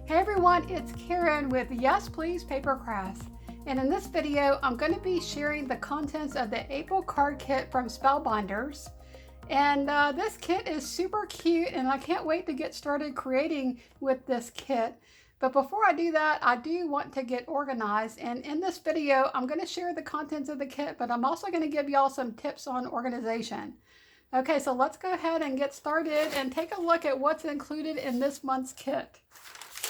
Hey everyone, it's Karen with Yes Please Paper Crafts, and in this video I'm going to be sharing the contents of the April card kit from Spellbinders. And this kit is super cute and I can't wait to get started creating with this kit. But before I do that, I do want to get organized, and in this video I'm going to share the contents of the kit, but I'm also going to give y'all some tips on organization. Okay, so let's go ahead and get started and take a look at what's included in this month's kit.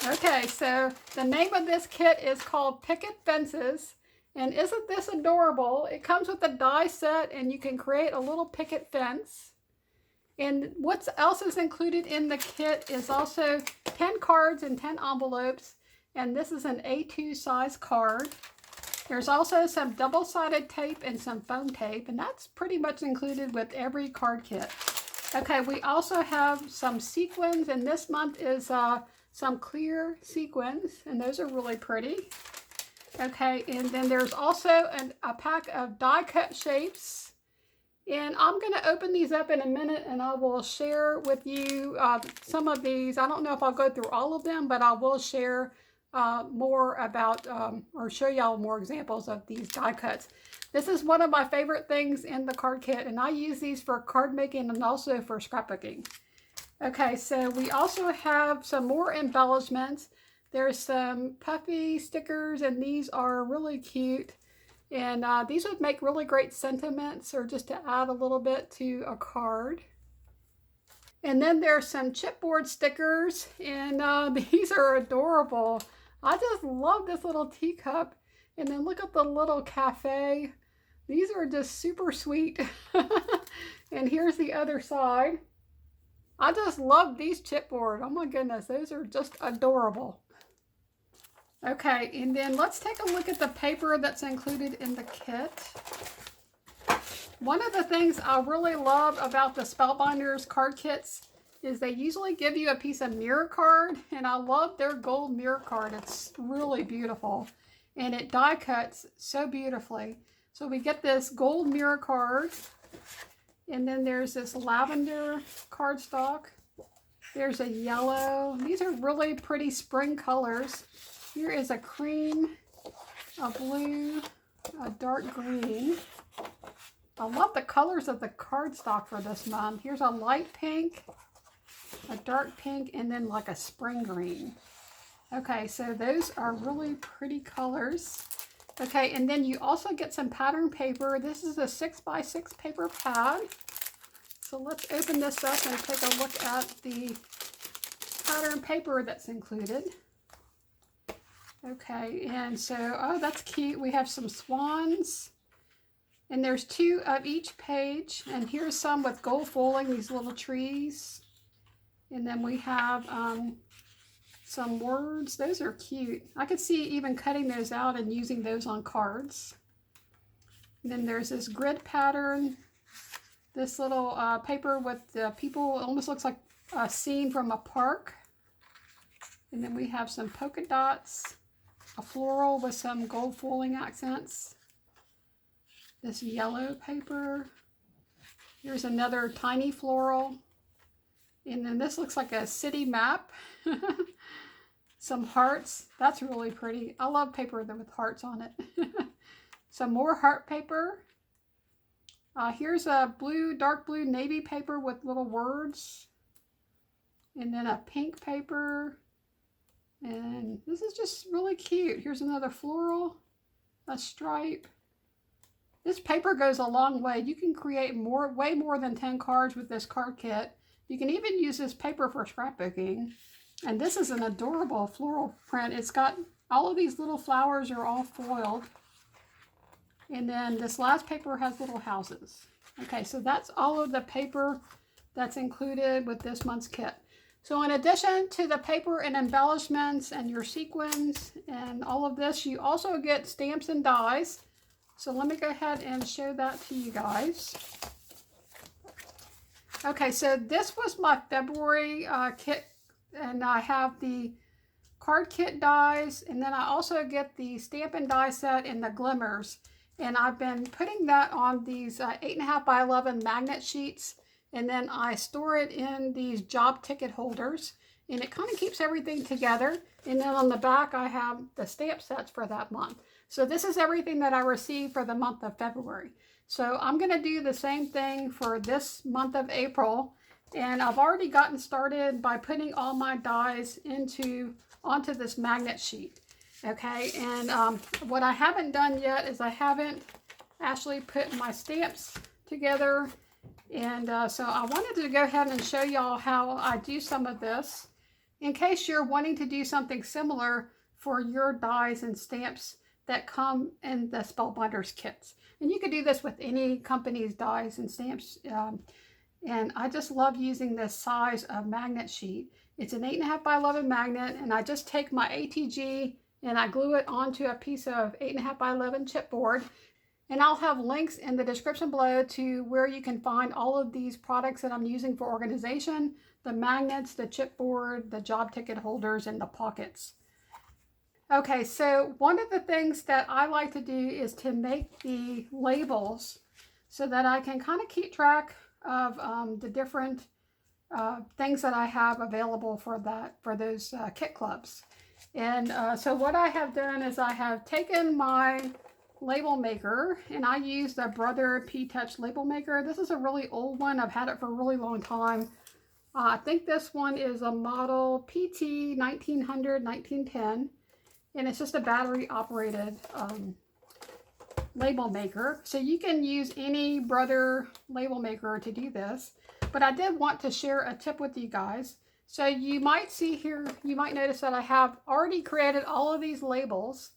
Okay, so the name of this kit is called Picket Fences, and isn't this adorable? It comes with a die set and you can create a little picket fence. And what else is included in the kit is also 10 cards and 10 envelopes, and this is an A2 size card. There's also some double-sided tape and some foam tape, and that's pretty much included with every card kit. Okay, we also have some sequins, and this month is some clear sequins, and those are really pretty. Okay, and then there's also a pack of die-cut shapes, and I'm going to open these up in a minute and I will share with you some of these. I don't know if I'll go through all of them, but I will share more about or show y'all more examples of these die cuts. This is one of my favorite things in the card kit, and I use these for card making and also for scrapbooking. Okay, so we also have some more embellishments. There's some puffy stickers, and these are really cute. And these would make really great sentiments or just to add a little bit to a card. And then there's some chipboard stickers, and these are adorable. I just love this little teacup. And then look at the little cafe. These are just super sweet. And here's the other side. I just love these chipboard. Oh my goodness, those are just adorable. Okay, and then let's take a look at the paper that's included in the kit. One of the things I really love about the Spellbinders card kits is they usually give you a piece of mirror card, and I love their gold mirror card. It's really beautiful, and it die cuts so beautifully. So we get this gold mirror card, and then there's this lavender cardstock. There's a yellow. These are really pretty spring colors. Here is a cream, a blue, a dark green. I love the colors of the cardstock for this month. Here's a light pink, a dark pink, and then like a spring green. Okay, so those are really pretty colors. Okay, and then you also get some pattern paper. This is a 6x6 paper pad. So let's open this up and take a look at the pattern paper that's included. Okay, and so, oh, that's cute. We have some swans, and there's 2 of each page, and here's some with gold foiling, these little trees. And then we have some words. Those are cute. I could see even cutting those out and using those on cards. And then there's this grid pattern, this little paper with the people. It almost looks like a scene from a park. And then we have some polka dots, a floral with some gold foiling accents, this yellow paper. Here's another tiny floral. And then this looks like a city map. Some hearts. That's really pretty. I love paper with hearts on it. Some more heart paper. Here's a blue, dark blue navy paper with little words. And then a pink paper. And this is just really cute. Here's another floral, a stripe. This paper goes a long way. You can create way more than 10 cards with this card kit. You can even use this paper for scrapbooking. And this is an adorable floral print. It's got all of these little flowers are all foiled. And then this last paper has little houses. Okay, so that's all of the paper that's included with this month's kit. So in addition to the paper and embellishments and your sequins and all of this, you also get stamps and dies. So let me go ahead and show that to you guys. Okay, so this was my February kit, and I have the card kit dies, and then I also get the stamp and die set and the glimmers. And I've been putting that on these 8.5 by 11 magnet sheets, and then I store it in these job ticket holders. and it kind of keeps everything together. And then on the back, I have the stamp sets for that month. So this is everything that I received for the month of February. So I'm going to do the same thing for this month of April. And I've already gotten started by putting all my dies onto this magnet sheet. Okay, and what I haven't done yet is I haven't actually put my stamps together. And so I wanted to go ahead and show y'all how I do some of this in case you're wanting to do something similar for your dies and stamps that come in the Spellbinders kits. And you could do this with any company's dies and stamps. And I just love using this size of magnet sheet. It's an 8.5 by 11 magnet, and I just take my ATG and I glue it onto a piece of 8.5 by 11 chipboard. And I'll have links in the description below to where you can find all of these products that I'm using for organization, the magnets, the chipboard, the job ticket holders, and the pockets. Okay, so one of the things that I like to do is to make the labels so that I can kind of keep track of the different things that I have available for those kit clubs. And so what I have done is I have taken my label maker, and I use the Brother P-Touch label maker. This is a really old one. I've had it for a really long time. I think this one is a model PT 1900-1910, and it's just a battery operated label maker. So you can use any Brother label maker to do this, but I did want to share a tip with you guys. So you might see here, you might notice that I have already created all of these labels.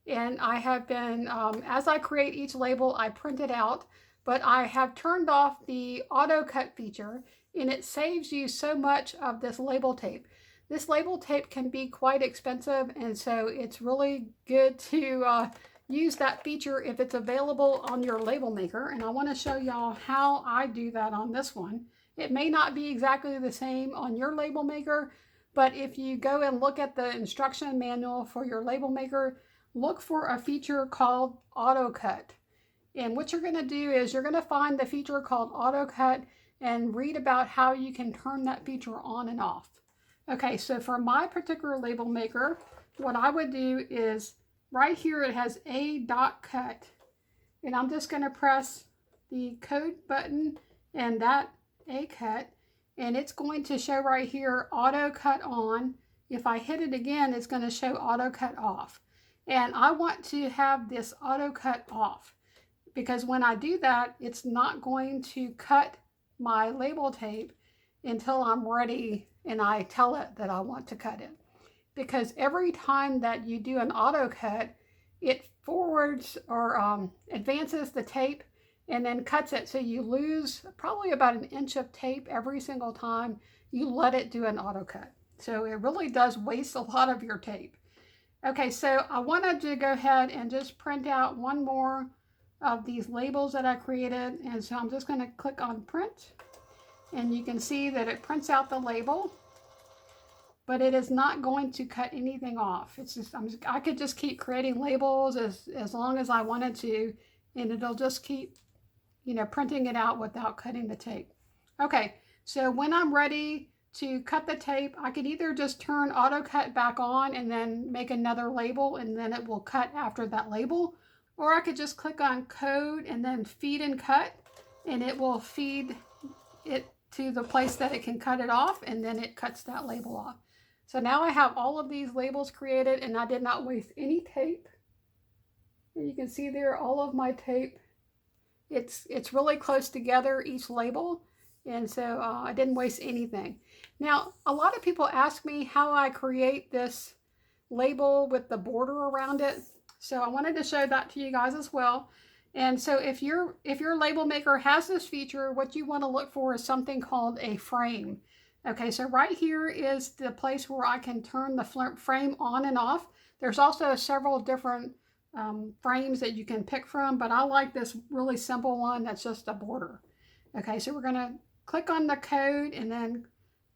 And I have been, as I create each label, I print it out, but I have turned off the auto cut feature, and it saves you so much of this label tape. This label tape can be quite expensive, and so it's really good to use that feature if it's available on your label maker. And I want to show y'all how I do that on this one. It may not be exactly the same on your label maker, but if you go and look at the instruction manual for your label maker, look for a feature called Auto Cut. And what you're going to do is you're going to find the feature called Auto Cut and read about how you can turn that feature on and off. Okay, so for my particular label maker, what I would do is right here it has A dot cut. And I'm just going to press the code button and that A cut. And it's going to show right here Auto Cut on. If I hit it again, it's going to show Auto Cut off. And I want to have this auto cut off because when I do that, it's not going to cut my label tape until I'm ready and I tell it that I want to cut it. Because every time that you do an auto cut, it forwards or advances the tape and then cuts it. So you lose probably about an inch of tape every single time you let it do an auto cut. So it really does waste a lot of your tape. Okay, so I wanted to go ahead and just print out one more of these labels that I created. And so I'm just going to click on print. And you can see that it prints out the label. But it is not going to cut anything off. It's just, I could just keep creating labels as long as I wanted to. And it'll just keep, printing it out without cutting the tape. Okay, so when I'm ready to cut the tape, I could either just turn auto cut back on and then make another label and then it will cut after that label, or I could just click on code and then feed and cut and it will feed it to the place that it can cut it off, and then it cuts that label off. So now I have all of these labels created and I did not waste any tape. And you can see there all of my tape. It's really close together, each label. And so I didn't waste anything. Now, a lot of people ask me how I create this label with the border around it. So I wanted to show that to you guys as well. And so if your label maker has this feature, what you want to look for is something called a frame. Okay, so right here is the place where I can turn the frame on and off. There's also several different frames that you can pick from, but I like this really simple one that's just a border. Okay, so we're going to click on the code and then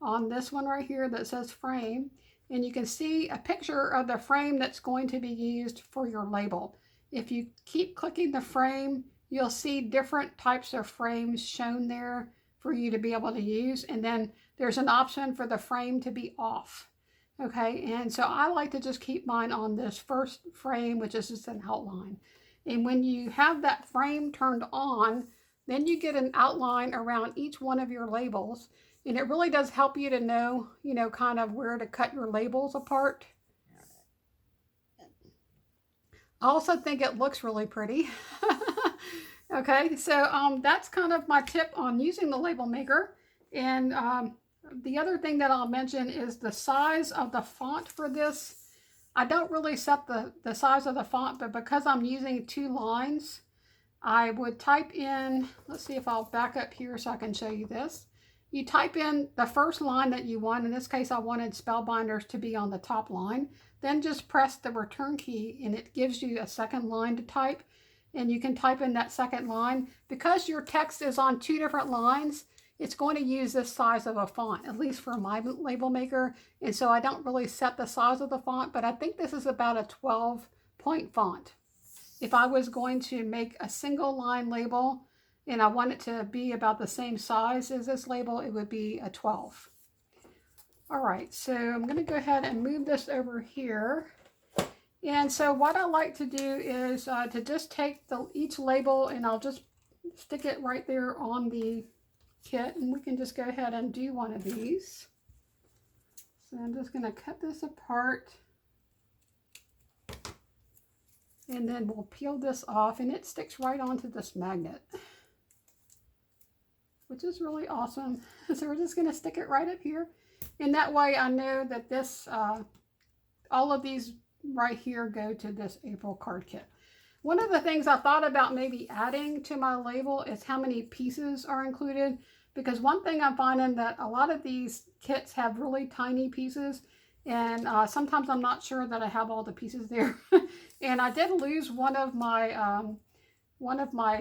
on this one right here that says frame, and you can see a picture of the frame that's going to be used for your label. If you keep clicking the frame, you'll see different types of frames shown there for you to be able to use. And then there's an option for the frame to be off. Okay, and so I like to just keep mine on this first frame, which is just an outline. And when you have that frame turned on, then you get an outline around each one of your labels. And it really does help you to know, you know, kind of where to cut your labels apart. I also think it looks really pretty. Okay, so that's kind of my tip on using the label maker. And the other thing that I'll mention is the size of the font for this. I don't really set the size of the font, but because I'm using 2 lines, I would type in, let's see if I'll back up here so I can show you this. You type in the first line that you want. In this case, I wanted Spellbinders to be on the top line. Then just press the return key and it gives you a second line to type. And you can type in that second line. Because your text is on 2 different lines, it's going to use this size of a font, at least for my label maker. And so I don't really set the size of the font, but I think this is about a 12-point font. If I was going to make a single line label and I want it to be about the same size as this label, it would be a 12. All right, so I'm going to go ahead and move this over here. And so what I like to do is to just take each label and I'll just stick it right there on the kit, and we can just go ahead and do one of these. So I'm just going to cut this apart, and then we'll peel this off, and it sticks right onto this magnet, which is really awesome. So we're just going to stick it right up here, and that way I know that this all of these right here go to this April card kit. One of the things I thought about maybe adding to my label is how many pieces are included, because one thing I'm finding that a lot of these kits have really tiny pieces, and sometimes I'm not sure that I have all the pieces there. And I did lose one of my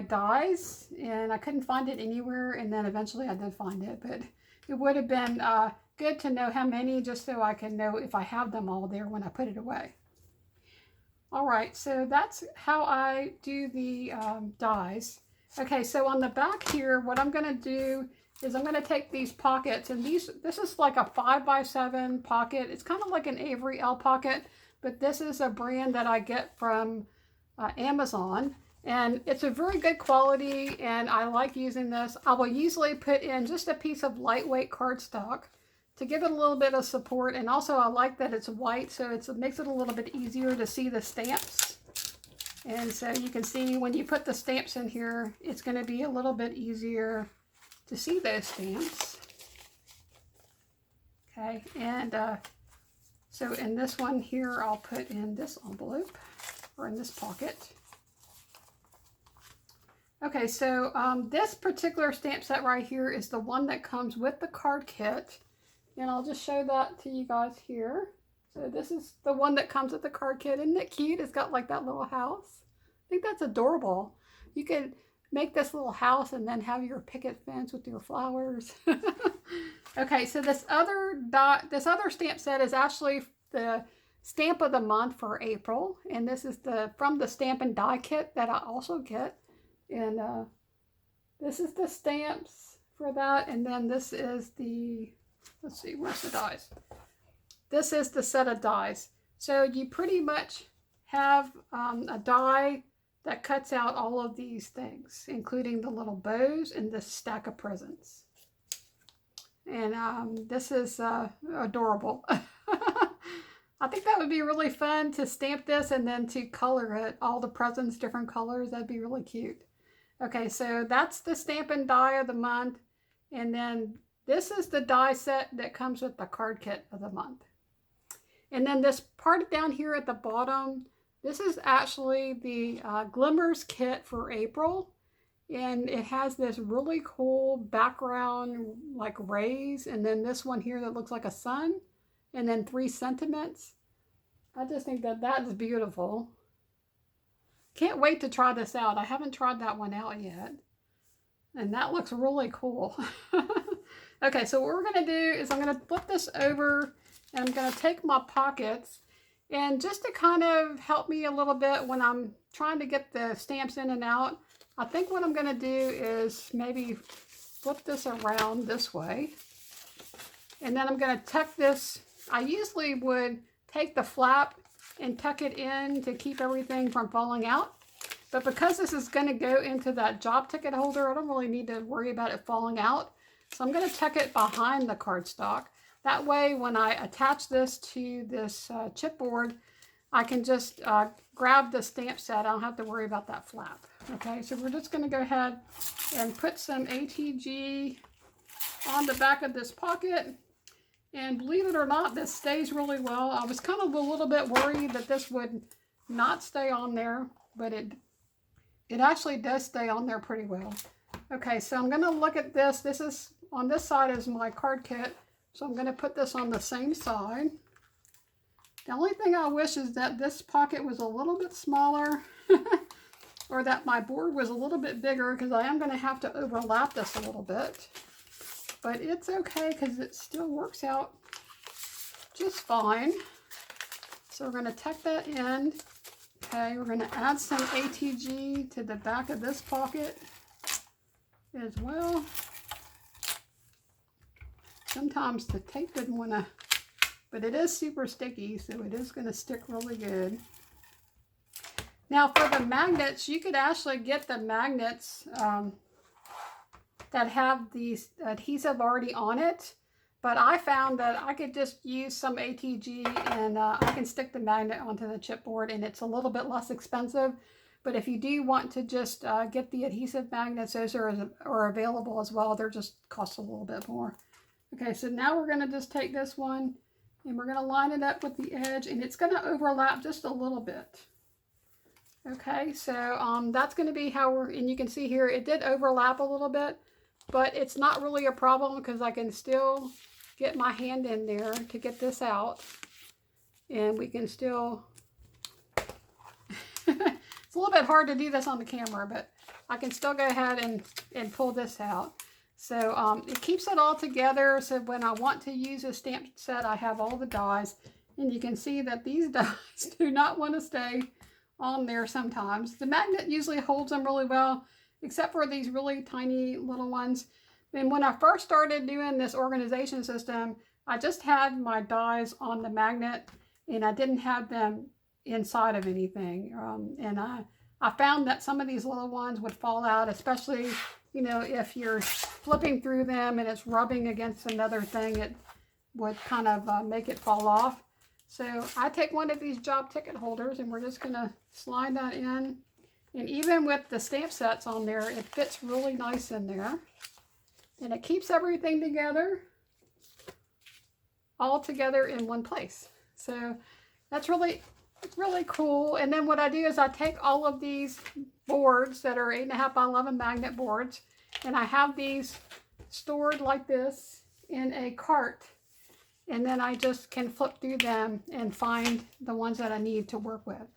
dies, and I couldn't find it anywhere, and then eventually I did find it, but it would have been good to know how many, just so I can know if I have them all there when I put it away. All right, so that's how I do the dies. Okay, so on the back here, what I'm going to do is I'm going to take these pockets, and this is like a 5x7 pocket. It's kind of like an 𝗕𝗏𝗄𝐿 pocket, but this is a brand that I get from Amazon, and it's a very good quality, and I like using this. I will usually put in just a piece of lightweight cardstock to give it a little bit of support, and also I like that it's white, so it makes it a little bit easier to see the stamps. And so you can see when you put the stamps in here, it's going to be a little bit easier to see those stamps. Okay, and so in this one here, I'll put in this envelope, or in this pocket. Okay, so this particular stamp set right here is the one that comes with the card kit. And I'll just show that to you guys here. So this is the one that comes with the card kit. Isn't it cute? It's got like that little house. I think that's adorable. You could make this little house and then have your picket fence with your flowers. Okay, so this other stamp set is actually the stamp of the month for April. And this is from the stamp and die kit that I also get. And this is the stamps for that. And then this is the... Let's see, where's the dies? This is the set of dies. So you pretty much have a die that cuts out all of these things, including the little bows and this stack of presents. And this is adorable. I think that would be really fun to stamp this and then to color it, all the presents, different colors. That'd be really cute. Okay, so that's the stamp and die of the month. And then this is the die set that comes with the card kit of the month. And then this part down here at the bottom, this is actually the Glimmers kit for April. And it has this really cool background like rays. And then this one here that looks like a sun. And then 3 sentiments. I just think that that's beautiful. Can't wait to try this out. I haven't tried that one out yet. And that looks really cool. Okay, so what we're going to do is I'm going to flip this over, and I'm going to take my pockets, and just to kind of help me a little bit when I'm trying to get the stamps in and out, I think what I'm going to do is maybe flip this around this way. And then I'm going to tuck this. I usually would take the flap and tuck it in to keep everything from falling out. But because this is going to go into that job ticket holder, I don't really need to worry about it falling out. So I'm going to tuck it behind the cardstock. That way, when I attach this to this chipboard, I can just grab the stamp set. I don't have to worry about that flap. Okay, so we're just going to go ahead and put some ATG on the back of this pocket. And believe it or not, this stays really well. I was kind of a little bit worried that this would not stay on there, but it actually does stay on there pretty well. Okay, so I'm going to look at this. This is, on this side is my card kit. So I'm going to put this on the same side. The only thing I wish is that this pocket was a little bit smaller or that my board was a little bit bigger, because I am going to have to overlap this a little bit. But it's okay because it still works out just fine. So we're going to tuck that in. Okay, we're going to add some ATG to the back of this pocket as well. Sometimes the tape didn't want to, but it is super sticky, so it is going to stick really good. Now for the magnets, you could actually get the magnets that have the adhesive already on it, but I found that I could just use some ATG and I can stick the magnet onto the chipboard, and it's a little bit less expensive. But if you do want to just get the adhesive magnets, those are available as well. They're just cost a little bit more. Okay, so now we're going to just take this one and we're going to line it up with the edge, and it's going to overlap just a little bit. Okay, so that's going to be how and you can see here it did overlap a little bit, but it's not really a problem because I can still get my hand in there to get this out, and we can still it's a little bit hard to do this on the camera, but I can still go ahead and pull this out. So it keeps it all together, so when I want to use a stamp set, I have all the dies, and you can see that these dies do not want to stay on there sometimes. The magnet usually holds them really well, except for these really tiny little ones. And when I first started doing this organization system, I just had my dies on the magnet, and I didn't have them inside of anything. And I found that some of these little ones would fall out, especially, you know, if you're flipping through them and it's rubbing against another thing, it would kind of make it fall off. So I take one of these job ticket holders and we're just going to slide that in. And even with the stamp sets on there, it fits really nice in there. And it keeps everything together, all together in one place. So that's really cool. And then what I do is I take all of these boards that are 8.5 by 11 magnet boards, and I have these stored like this in a cart, and then I just can flip through them and find the ones that I need to work with.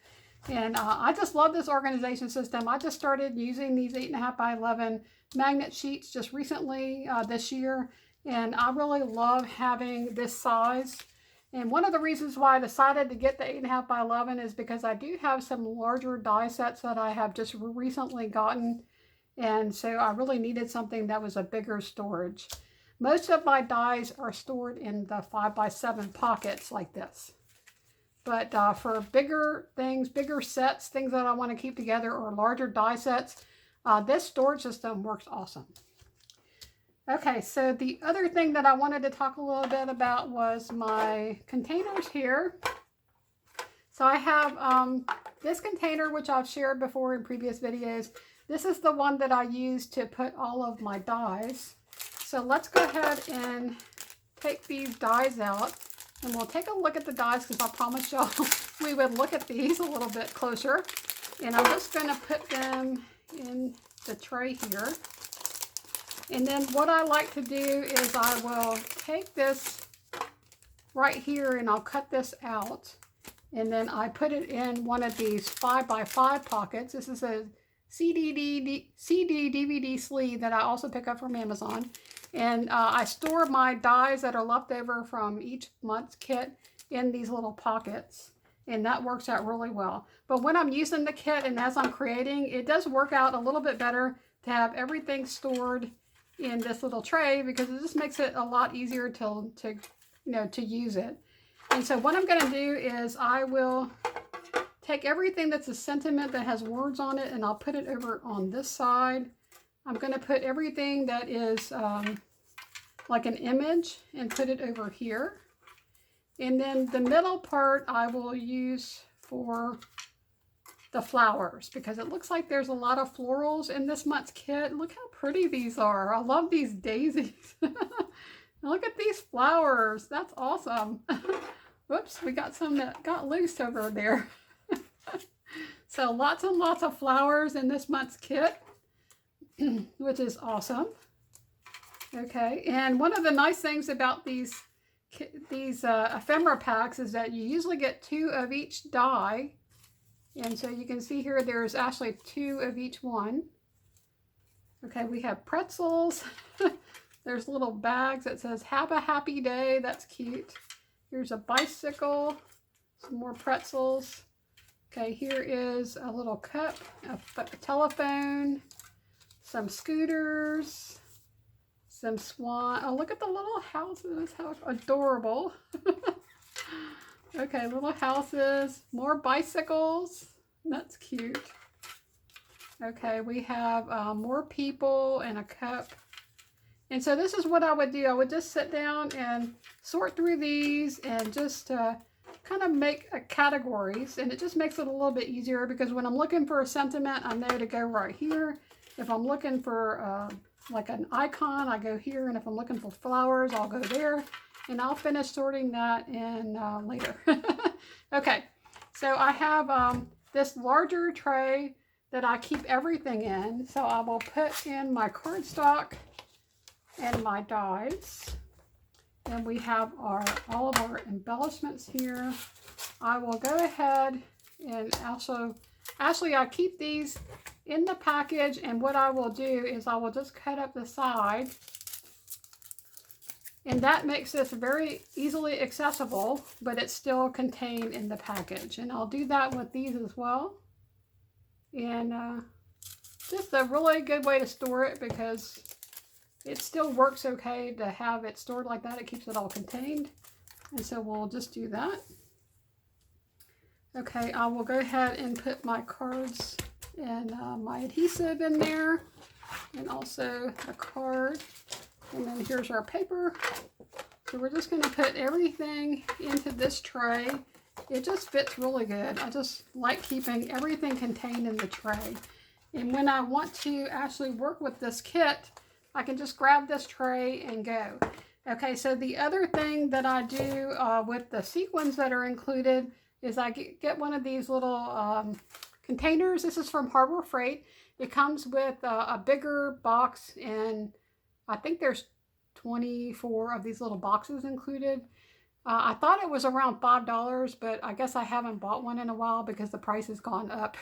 And I just love this organization system. I just started using these 8.5 by 11 magnet sheets just recently this year, and I really love having this size. And one of the reasons why I decided to get the 8.5 by 11 is because I do have some larger die sets that I have just recently gotten. And so I really needed something that was a bigger storage. Most of my dies are stored in the 5 by 7 pockets like this. But for bigger things, bigger sets, things that I want to keep together, or larger die sets, this storage system works awesome. Okay, so the other thing that I wanted to talk a little bit about was my containers here. So I have this container, which I've shared before in previous videos. This is the one that I use to put all of my dies. So let's go ahead and take these dies out, and we'll take a look at the dies, because I promised y'all we would look at these a little bit closer. And I'm just going to put them in the tray here. And then what I like to do is I will take this right here and I'll cut this out. And then I put it in one of these 5 by 5 pockets. This is a CD DVD sleeve that I also pick up from Amazon. And I store my dies that are left over from each month's kit in these little pockets. And that works out really well. But when I'm using the kit and as I'm creating, it does work out a little bit better to have everything stored in this little tray because it just makes it a lot easier to use it. And so what I'm going to do is I will take everything that's a sentiment that has words on it and I'll put it over on this side. I'm going to put everything that is like an image and put it over here. And then the middle part I will use for the flowers because it looks like there's a lot of florals in this month's kit. Look how pretty these are. I love these daisies. Look at these flowers. That's awesome. Whoops, we got some that got loose over there. So lots and lots of flowers in this month's kit, which is awesome. Okay, and one of the nice things about these ephemera packs is that you usually get 2 of each die. And so you can see here there's actually 2 of each one. Okay, we have pretzels. There's little bags that says "Have a happy day." That's cute. Here's a bicycle, some more pretzels. Okay, here is a little cup, a telephone, some scooters, some swan. Oh, look at the little houses. How adorable. Okay, little houses, more bicycles. That's cute. Okay, we have more people and a cup. And so this is what I would do. I would just sit down and sort through these and just kind of make categories. And it just makes it a little bit easier because when I'm looking for a sentiment, I know to go right here. If I'm looking for like an icon, I go here. And if I'm looking for flowers, I'll go there. And I'll finish sorting that in later. Okay, so I have this larger tray that I keep everything in. So I will put in my cardstock and my dies. And we have all of our embellishments here. I will go ahead and actually I keep these in the package, and what I will do is I will just cut up the side. And that makes this very easily accessible, but it's still contained in the package. And I'll do that with these as well. And just a really good way to store it because it still works okay to have it stored like that. It keeps it all contained. And so we'll just do that. Okay, I will go ahead and put my cards and my adhesive in there. And also a card. And then here's our paper. So we're just going to put everything into this tray. It just fits really good. I just like keeping everything contained in the tray. And when I want to actually work with this kit, I can just grab this tray and go. Okay, so the other thing that I do with the sequins that are included is I get one of these little containers. This is from Harbor Freight. It comes with a bigger box, and I think there's 24 of these little boxes included. I thought it was around $5, but I guess I haven't bought one in a while because the price has gone up.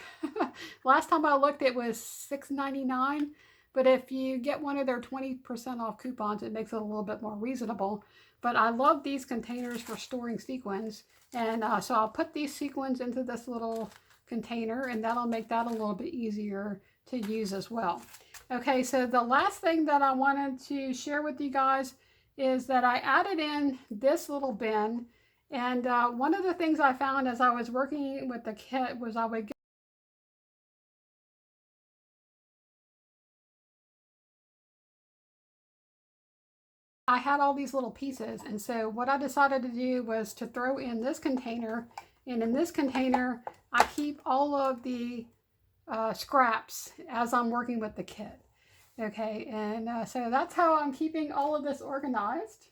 Last time I looked, it was $6.99. But if you get one of their 20% off coupons, it makes it a little bit more reasonable. But I love these containers for storing sequins. And so I'll put these sequins into this little container, and that'll make that a little bit easier to use as well. Okay, so the last thing that I wanted to share with you guys is that I added in this little bin. And one of the things I found as I was working with the kit was I had all these little pieces, and so what I decided to do was to throw in this container, and in this container I keep all of the scraps as I'm working with the kit. Okay, and so that's how I'm keeping all of this organized.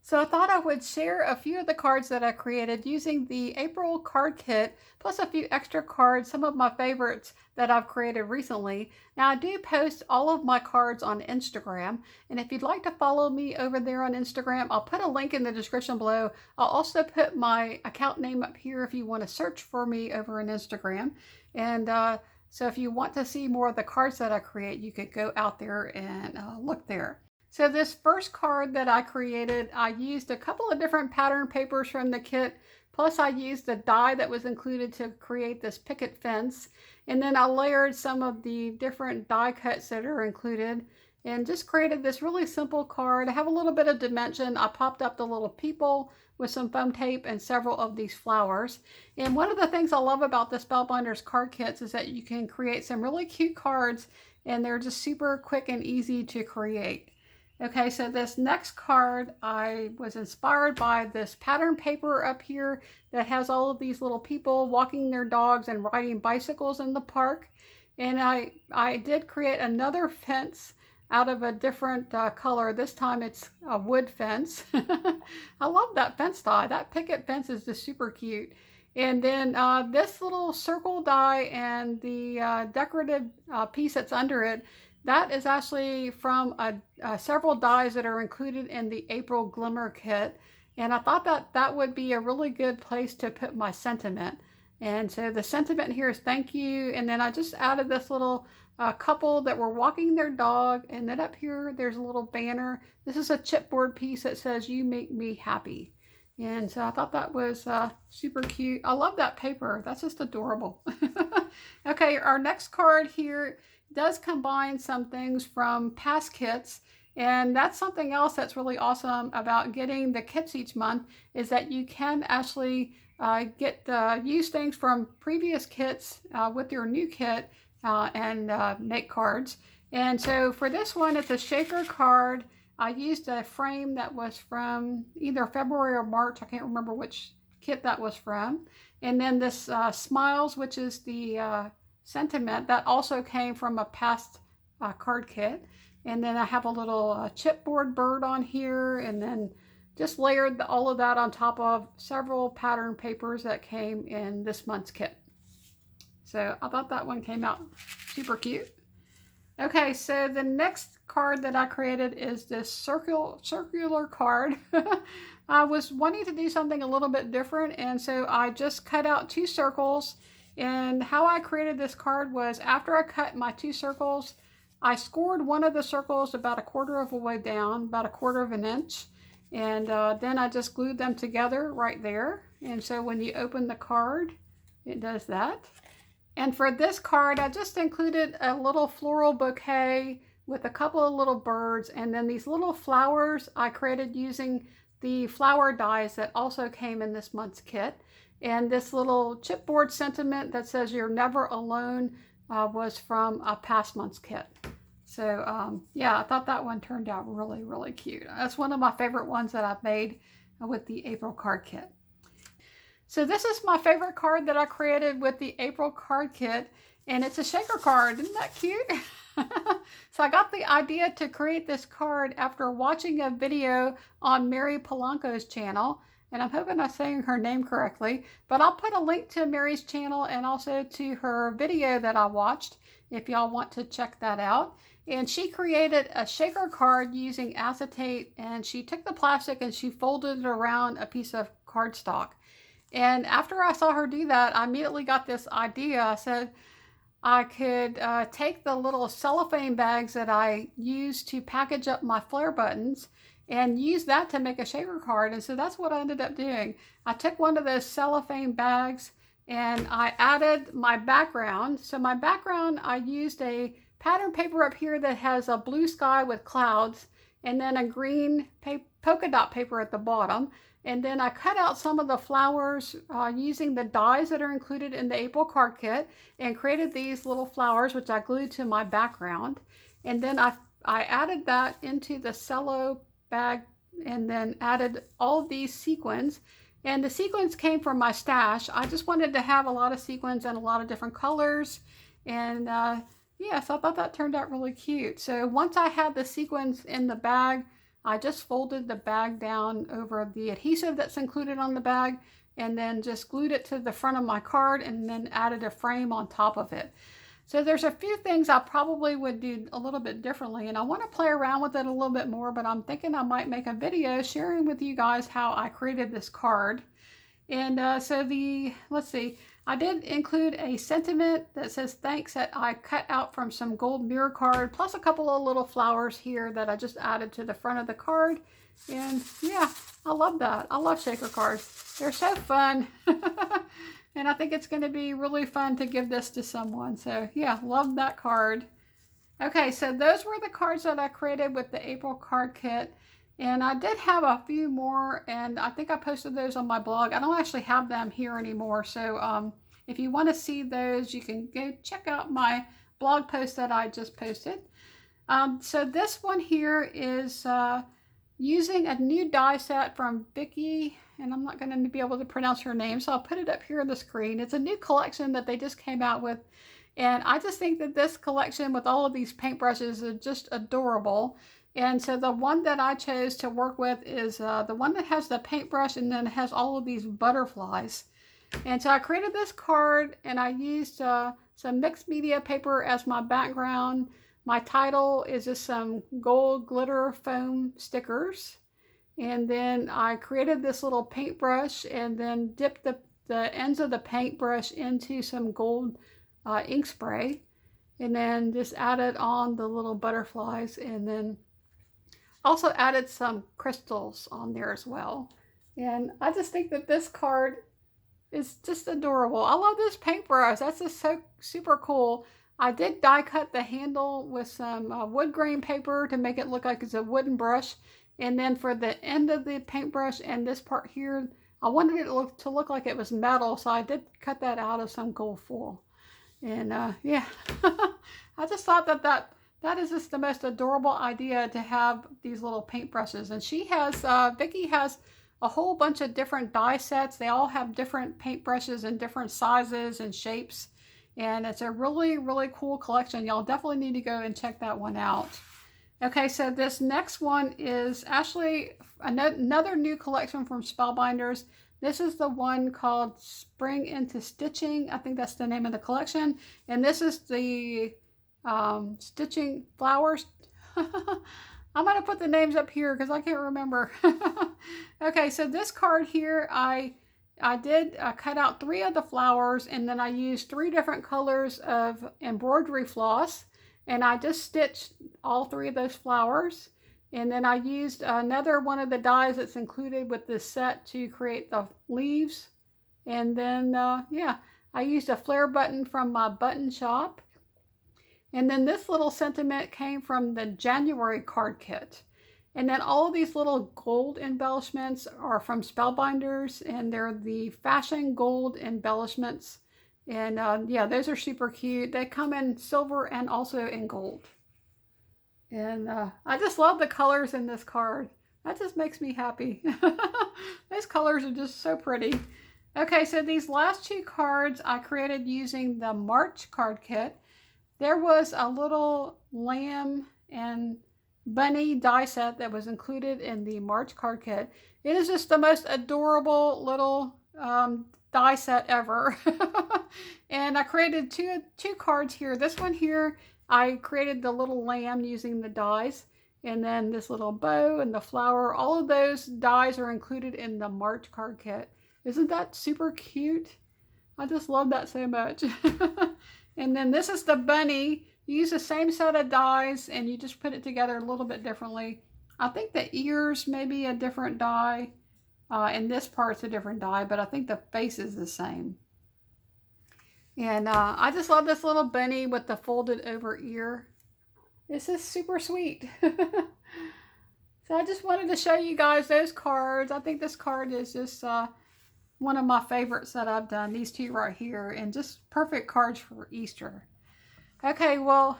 So I thought I would share a few of the cards that I created using the April card kit, plus a few extra cards, some of my favorites that I've created recently. Now I do post all of my cards on Instagram, and if you'd like to follow me over there on Instagram, I'll put a link in the description below. I'll also put my account name up here if you want to search for me over on Instagram. And so if you want to see more of the cards that I create, you could go out there and look there. So this first card that I created, I used a couple of different pattern papers from the kit, plus I used the die that was included to create this picket fence, and then I layered some of the different die cuts that are included, and just created this really simple card. I have a little bit of dimension. I popped up the little people with some foam tape and several of these flowers. And one of the things I love about the Spellbinders card kits is that you can create some really cute cards, and they're just super quick and easy to create. Okay, so this next card, I was inspired by this pattern paper up here that has all of these little people walking their dogs and riding bicycles in the park. And I did create another fence out of a different color. This time it's a wood fence. I love that fence die. That picket fence is just super cute. And then this little circle die and the decorative piece that's under it, that is actually from several dies that are included in the April Glimmer kit. And I thought that that would be a really good place to put my sentiment. And so the sentiment here is thank you. And then I just added this little couple that were walking their dog. And then up here, there's a little banner. This is a chipboard piece that says, "You make me happy." And so I thought that was super cute. I love that paper. That's just adorable. Okay, our next card here does combine some things from past kits. And that's something else that's really awesome about getting the kits each month, is that you can actually use things from previous kits with your new kit and make cards. And so for this one, it's a shaker card. I used a frame that was from either February or March. I can't remember which kit that was from. And then this Smiles, which is the sentiment, that also came from a past card kit. And then I have a little chipboard bird on here, and then just layered all of that on top of several pattern papers that came in this month's kit. So I thought that one came out super cute. Okay, so the next card that I created is this circular card. I was wanting to do something a little bit different, and so I just cut out 2 circles. And how I created this card was, after I cut my 2 circles, I scored one of the circles about 1/4 of a way down, about 1/4 of an inch. And then I just glued them together right there. And so when you open the card, it does that. And for this card, I just included a little floral bouquet with a couple of little birds. And then these little flowers I created using the flower dies that also came in this month's kit. And this little chipboard sentiment that says "You're never alone" was from a past month's kit. So yeah, I thought that one turned out really, really cute. That's one of my favorite ones that I've made with the April card kit. So this is my favorite card that I created with the April card kit, and it's a shaker card. Isn't that cute? So I got the idea to create this card after watching a video on 𝗵𝗏𝗀𝗀𝗀's channel. And I'm hoping I'm saying her name correctly, but I'll put a link to Mary's channel and also to her video that I watched if y'all want to check that out. And she created a shaker card using acetate, and she took the plastic and she folded it around a piece of cardstock. And after I saw her do that, I immediately got this idea. I said I could take the little cellophane bags that I use to package up my flare buttons and use that to make a shaker card. And so that's what I ended up doing. I took one of those cellophane bags and I added my background. So my background, I used a pattern paper up here that has a blue sky with clouds, and then a green polka dot paper at the bottom. And then I cut out some of the flowers using the dies that are included in the April card kit, and created these little flowers, which I glued to my background. And then I added that into the cello bag, and then added all of these sequins. And the sequins came from my stash. I just wanted to have a lot of sequins and a lot of different colors. And yeah, so I thought that turned out really cute. So once I had the sequins in the bag, I just folded the bag down over the adhesive that's included on the bag, and then just glued it to the front of my card, and then added a frame on top of it. So there's a few things I probably would do a little bit differently, and I want to play around with it a little bit more, but I'm thinking I might make a video sharing with you guys how I created this card. And let's see, I did include a sentiment that says thanks that I cut out from some gold mirror card, plus a couple of little flowers here that I just added to the front of the card. And yeah, I love that. I love shaker cards. They're so fun. And I think it's going to be really fun to give this to someone. So yeah, love that card. Okay, so those were the cards that I created with the April card kit. And I did have a few more, and I think I posted those on my blog. I don't actually have them here anymore. So if you want to see those, you can go check out my blog post that I just posted. So this one here is using a new die set from Vicky, and I'm not going to be able to pronounce her name, so I'll put it up here on the screen. It's a new collection that they just came out with, and I just think that this collection with all of these paintbrushes is just adorable. And so the one that I chose to work with is the one that has the paintbrush and then it has all of these butterflies. And so I created this card, and I used some mixed media paper as my background. My title is just some gold glitter foam stickers. And then I created this little paintbrush and then dipped the ends of the paintbrush into some gold ink spray. And then just added on the little butterflies, and then also added some crystals on there as well. And I just think that this card is just adorable. I love this paintbrush. That's just so super cool. I did die cut the handle with some wood grain paper to make it look like it's a wooden brush. And then for the end of the paintbrush and this part here, I wanted it to look like it was metal. So I did cut that out of some gold foil. And yeah, I just thought that is just the most adorable idea to have these little paintbrushes. And she has, Vicky has a whole bunch of different die sets. They all have different paintbrushes in different sizes and shapes. And it's a really, really cool collection. Y'all definitely need to go and check that one out. Okay, so this next one is actually another new collection from Spellbinders. This is the one called Spring into Stitching. I think that's the name of the collection. And this is the stitching flowers. I'm going to put the names up here because I can't remember. Okay, so this card here, I did cut out 3 of the flowers, and then I used 3 different colors of embroidery floss, and I just stitched all 3 of those flowers. And then I used another one of the dies that's included with this set to create the leaves. And then, yeah, I used a flare button from my button shop. And then this little sentiment came from the January card kit. And then all of these little gold embellishments are from Spellbinders, and they're the fashion gold embellishments. And yeah, those are super cute. They come in silver and also in gold. And I just love the colors in this card. That just makes me happy. Those colors are just so pretty. Okay, so these last 2 cards I created using the March card kit. There was a little lamb and bunny die set that was included in the March card kit. It is just the most adorable little die set ever. And I created two cards here. This one here, I created the little lamb using the dies. And then this little bow and the flower, all of those dies are included in the March card kit. Isn't that super cute? I just love that so much. And then this is the bunny. You use the same set of dies and you just put it together a little bit differently. I think the ears may be a different die. And this part's a different die, but I think the face is the same. And I just love this little bunny with the folded over ear. This is super sweet. So I just wanted to show you guys those cards. I think this card is just one of my favorites that I've done. These 2 right here, and just perfect cards for Easter. Okay, well,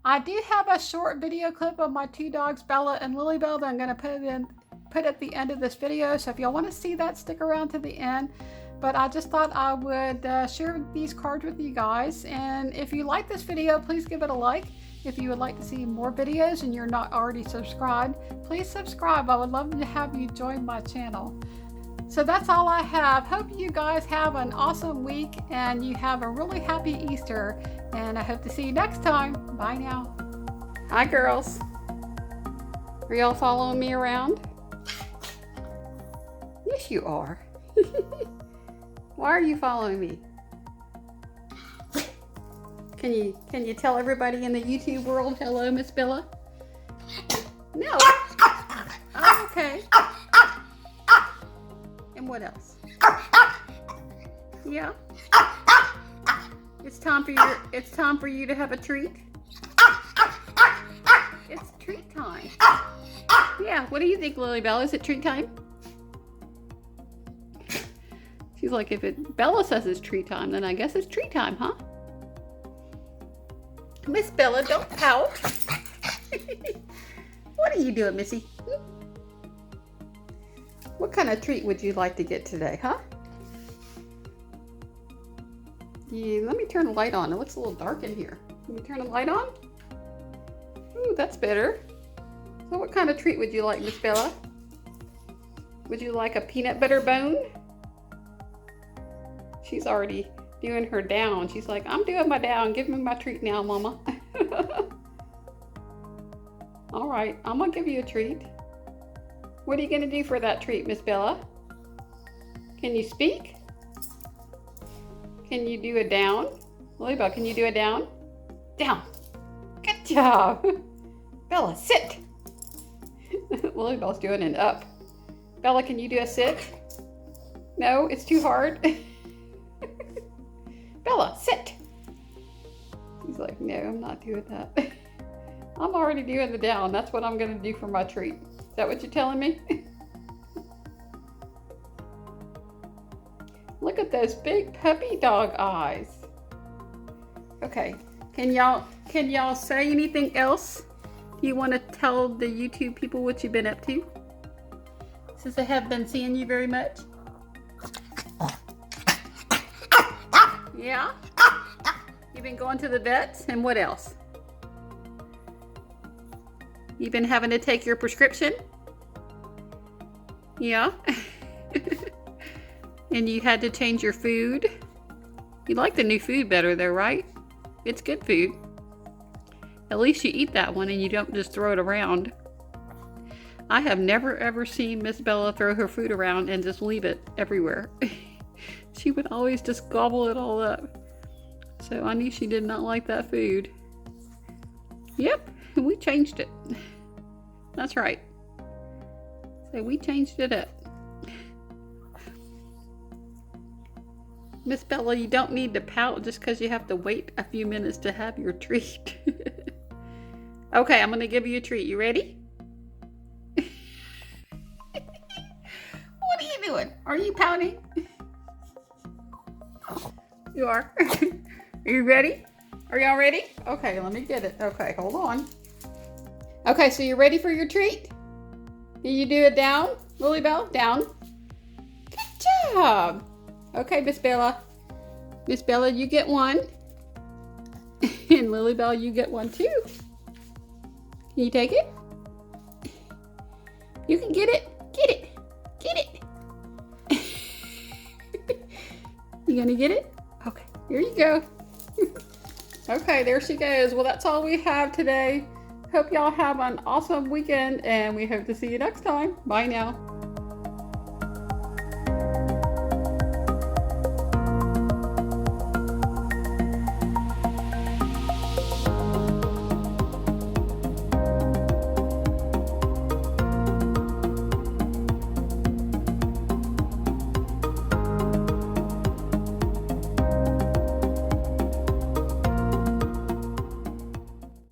I do have a short video clip of my 2 dogs, Bella and LilyBelle, that I'm going to put at the end of this video. So if y'all want to see that, stick around to the end. But I just thought I would share these cards with you guys. And if you like this video, please give it a like. If you would like to see more videos and you're not already subscribed, please subscribe. I would love to have you join my channel. So that's all I have. Hope you guys have an awesome week and you have a really happy Easter. And I hope to see you next time. Bye now. Hi girls. Are y'all following me around? Yes you are. Why are you following me? Can you tell everybody in the YouTube world hello, Miss Bella? No. Oh, okay. And what else? Yeah. It's time for you to have a treat. time. Yeah, what do you think, LilyBelle? Is it treat time? She's like, if Bella says it's treat time, then I guess it's treat time, huh? Miss Bella, don't pout. What are you doing, Missy? What kind of treat would you like to get today, huh? Yeah, let me turn the light on. It looks a little dark in here. Can we turn the light on? Ooh, that's better. So what kind of treat would you like, Miss Bella? Would you like a peanut butter bone? She's already doing her down. She's like, I'm doing my down. Give me my treat now, Mama. All right, I'm gonna give you a treat. What are you gonna do for that treat, Miss Bella? Can you speak? Can you do a down? LilyBelle, can you do a down? Down. Good job. Bella, sit. LilyBelle's doing an up. Bella, can you do a sit? No, it's too hard. Bella, sit. He's like, no, I'm not doing that. I'm already doing the down. That's what I'm gonna do for my treat. Is that what you're telling me? Look at those big puppy dog eyes. Okay, can y'all say anything else? Do you want to tell the YouTube people what you've been up to? Since I haven't been seeing you very much. Yeah? You've been going to the vets, and what else? You've been having to take your prescription? Yeah? And you had to change your food? You like the new food better though, right? It's good food. At least you eat that one and you don't just throw it around. I have never ever seen Miss Bella throw her food around and just leave it everywhere. She would always just gobble it all up. So I knew she did not like that food. Yep, we changed it. That's right. So we changed it up. Miss Bella, you don't need to pout just because you have to wait a few minutes to have your treat. Okay, I'm going to give you a treat. You ready? What are you doing? Are you pouting? You are. Are you ready? Are y'all ready? Okay, let me get it. Okay, hold on. Okay, so you ready for your treat? Can you do it down? LilyBelle, down. Good job. Okay, Miss Bella. Miss Bella, you get one. And LilyBelle, you get one too. Can you take it? You can get it. Get it. Get it. You gonna get it? Okay, here you go. Okay, there she goes. Well, that's all we have today. Hope y'all have an awesome weekend, and we hope to see you next time. Bye now.